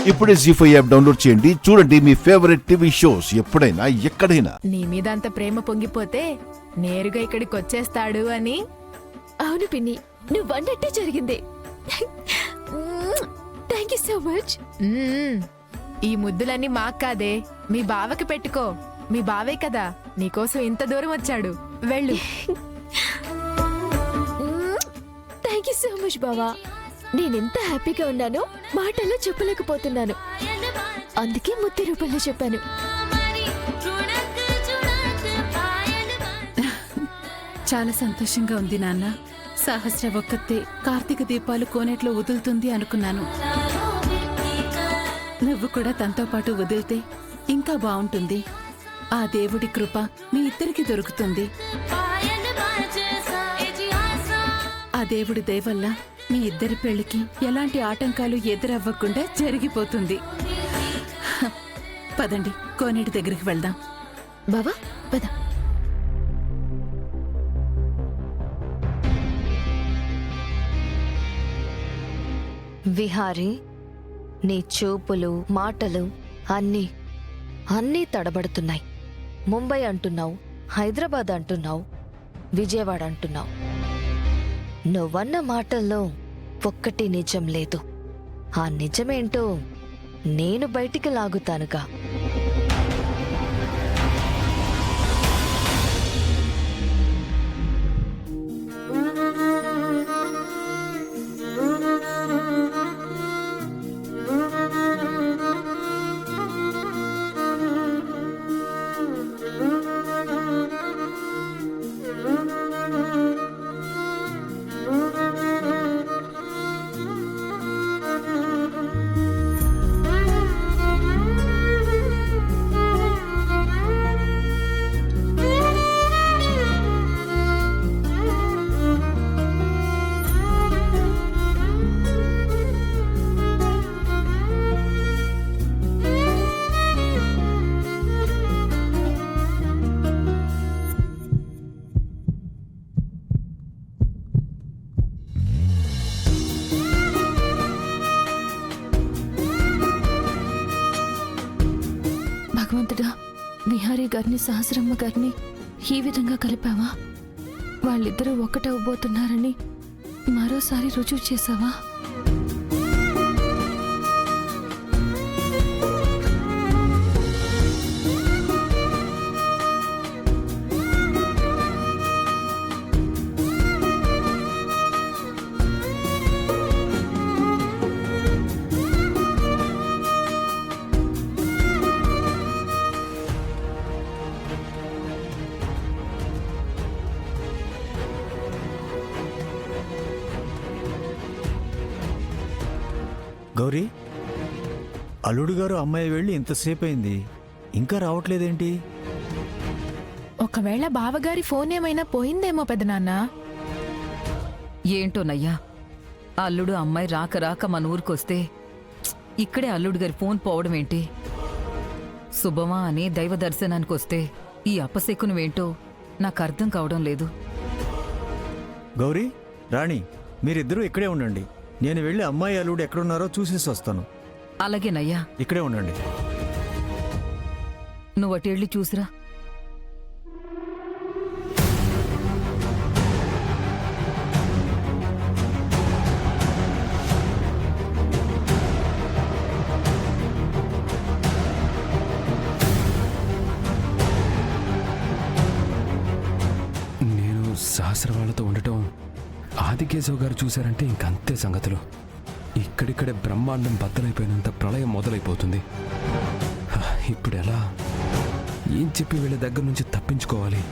ఇప్పుడే జీ5 app download చేయండి. చూడండి మీ ఫేవరెట్ టీవీ షోస్ ఎప్పుడైనా ఎక్కడైనా. నీ మీద అంత ప్రేమ పొంగిపోతే నేరుగా ఇక్కడికి వచ్చేస్తాడు అని. అవును పిన్ని, నువ్వు అన్నట్టే జరిగింది. Thank you so much. ఈ ముద్దులన్నీ మాకు కాదే, మీ బావకి పెట్టుకో. మీ బావే కదా నీకోసం ఇంత దూరం వచ్చాడు. వెళ్ళు. థ్యాంక్ యూ సో మచ్ బావా. నేనెంత హ్యాపీగా ఉన్నానో మాటల్లో చెప్పలేకపోతున్నాను. అందుకే ముద్దు రూపంలో చెప్పాను. చాలా సంతోషంగా ఉంది నాన్న. సహస్ర ఒక్కతే కార్తీక దీపాలు కోనేట్లో వదులుతుంది అనుకున్నాను. నువ్వు కూడా తనతో పాటు వదిలితే ఇంకా బాగుంటుంది. ఆ దేవుడి కృప మీ ఇద్దరికి దొరుకుతుంది. ఆ దేవుడి దయ వల్ల మీ ఇద్దరి పెళ్లికి ఎలాంటి ఆటంకాలు ఎదురవ్వకుండా జరిగిపోతుంది. పదండి, కోనేటి దగ్గరికి వెళ్దాం. బావా పద. విహారీ, నీ చూపులు మాటలు అన్నీ తడబడుతున్నాయి. ముంబై అంటున్నావు, హైదరాబాద్ అంటున్నావు, విజయవాడ అంటున్నావు. నువ్వన్న మాటల్లో ఒక్కటి నిజం లేదు. ఆ నిజమేంటో నేను బయటికి లాగుతానుగా. భగవంతుడా, విహారీ గారిని సహస్రమ్మ గారిని ఈ విధంగా కలిపావా? వాళ్ళిద్దరూ ఒక్కటవబోతున్నారని మరోసారి రుజువు చేశావా? గౌరీ, అల్లుడు గారు అమ్మాయి వెళ్ళి ఇంతసేపు అయింది, ఇంకా రావట్లేదేంటి? ఒకవేళ బావగారి ఫోన్ ఏమైనా పోయిందేమో పెదనాన్న. ఏంటోనయ్యా, అల్లుడు అమ్మాయి రాక రాక మన ఊరికొస్తే ఇక్కడే అల్లుడు గారి ఫోన్ పోవడం ఏంటి? శుభమా అని దైవ దర్శనానికి వస్తే ఈ అపశకునమేంటో నాకు అర్థం కావడం లేదు. గౌరీ, రాణి, మీరిద్దరూ ఇక్కడే ఉండండి. నేను వెళ్ళి అమ్మాయి అల్లుడు ఎక్కడున్నారో చూసేసి వస్తాను. అలాగేనయ్యా, ఇక్కడే ఉండండి. నువ్వు అటు వెళ్ళి చూసిరా. నేను సహస్ర వాళ్ళతో ఉండటం ఆదికేశవ్ గారు చూశారంటే ఇంకంతే సంగతులు. ఇక్కడిక్కడే బ్రహ్మాండం బద్దలైపోయినంత ప్రళయం మొదలైపోతుంది. ఇప్పుడు ఎలా? ఏం చెప్పి వీళ్ళ దగ్గర నుంచి తప్పించుకోవాలి?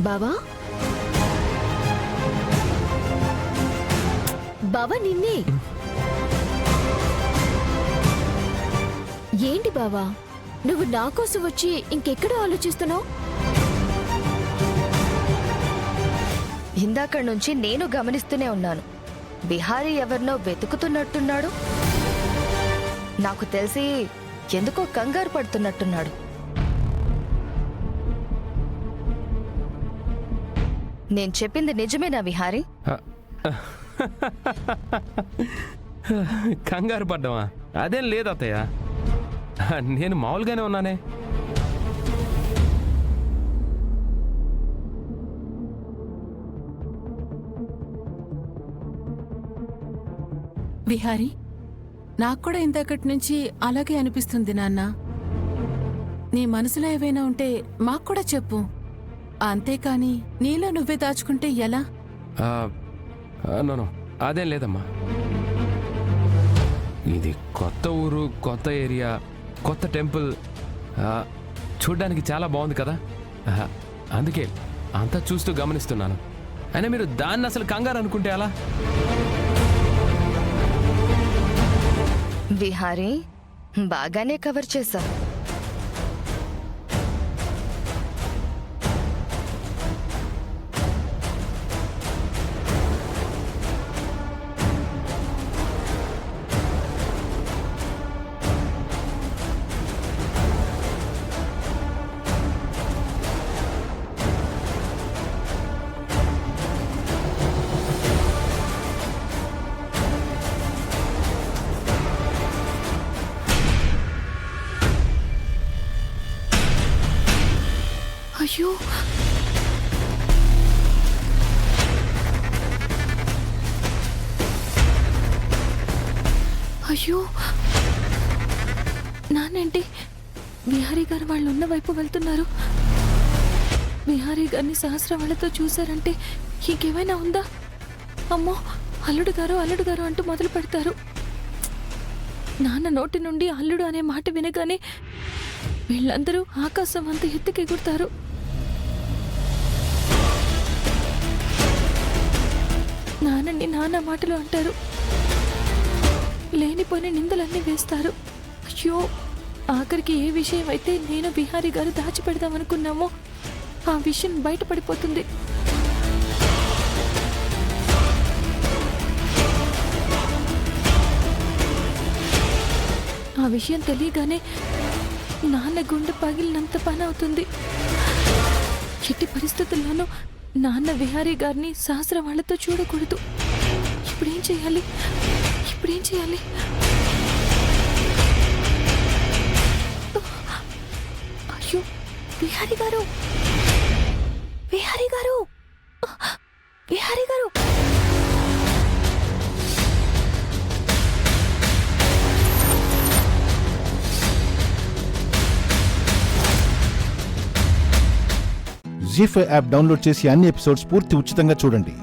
బావా, బావా నిన్నే. ఏంటి బావా, నువ్వు నా కోసం వచ్చి ఇంకెక్కడో ఆలోచిస్తున్నావు? ఇందాక నుంచి నేను గమనిస్తూనే ఉన్నాను. బిహారీ ఎవరినో వెతుకుతున్నట్టున్నాడు. నాకు తెలిసి ఎందుకో కంగారు పడుతున్నట్టున్నాడు. నేను చెప్పింది నిజమేనా విహారీ? కంగారు పడ్డావా? అదేం లేదు అత్తయ్య, నేను మామూలుగానే ఉన్నానే. విహారీ, నాకు కూడా ఇంతకటి నుంచి అలాగే అనిపిస్తుంది నాన్న. నీ మనసులో ఏవైనా ఉంటే మాకు కూడా చెప్పు. అంతేకాని నీలో నువ్వే దాచుకుంటే ఎలా? నో అదేం లేదమ్మా. ఇది కొత్త ఊరు, కొత్త ఏరియా, కొత్త టెంపుల్, చూడ్డానికి చాలా బాగుంది కదా. అందుకే అంతా చూస్తూ గమనిస్తున్నాను. అయినా మీరు దాన్ని అసలు కంగారు అనుకుంటే అలా? విహారీ, బాగానే కవర్ చేశావు. అయ్యో, అయ్యో, నాన్నేంటి విహారీ గారు వాళ్ళు ఉన్న వైపు వెళ్తున్నారు? విహారీ గారిని సహస్ర వాళ్ళతో చూశారంటే ఇంకేమైనా ఉందా? అమ్మో, అల్లుడు గారు అంటూ మొదలు పెడతారు. నాన్న నోటి నుండి అల్లుడు అనే మాట వినగానే వీళ్ళందరూ ఆకాశం అంత ఎత్తుకెగురుతారు. నాన్నని నాన్న మాటలు అంటారు, లేనిపోయిన నిందలన్నీ వేస్తారు. అయ్యో, ఆఖరికి ఏ విషయం అయితే నేను విహారీ గారు దాచిపెడదామనుకున్నామో ఆ విషయం బయటపడిపోతుంది. ఆ విషయం తెలియగానే నాన్న గుండె పగిలినంత పని అవుతుంది. ఎట్టి పరిస్థితుల్లోనూ నాన్న విహారీ గారిని సహస్ర వాళ్ళతో చూడకూడదు. ఇప్పుడేం చేయాలి? అయ్యో, విహారీ గారు! జీ5 యాప్ డౌన్లోడ్ చేసి అన్ని ఎపిసోడ్స్ పూర్తి ఉచితంగా చూడండి.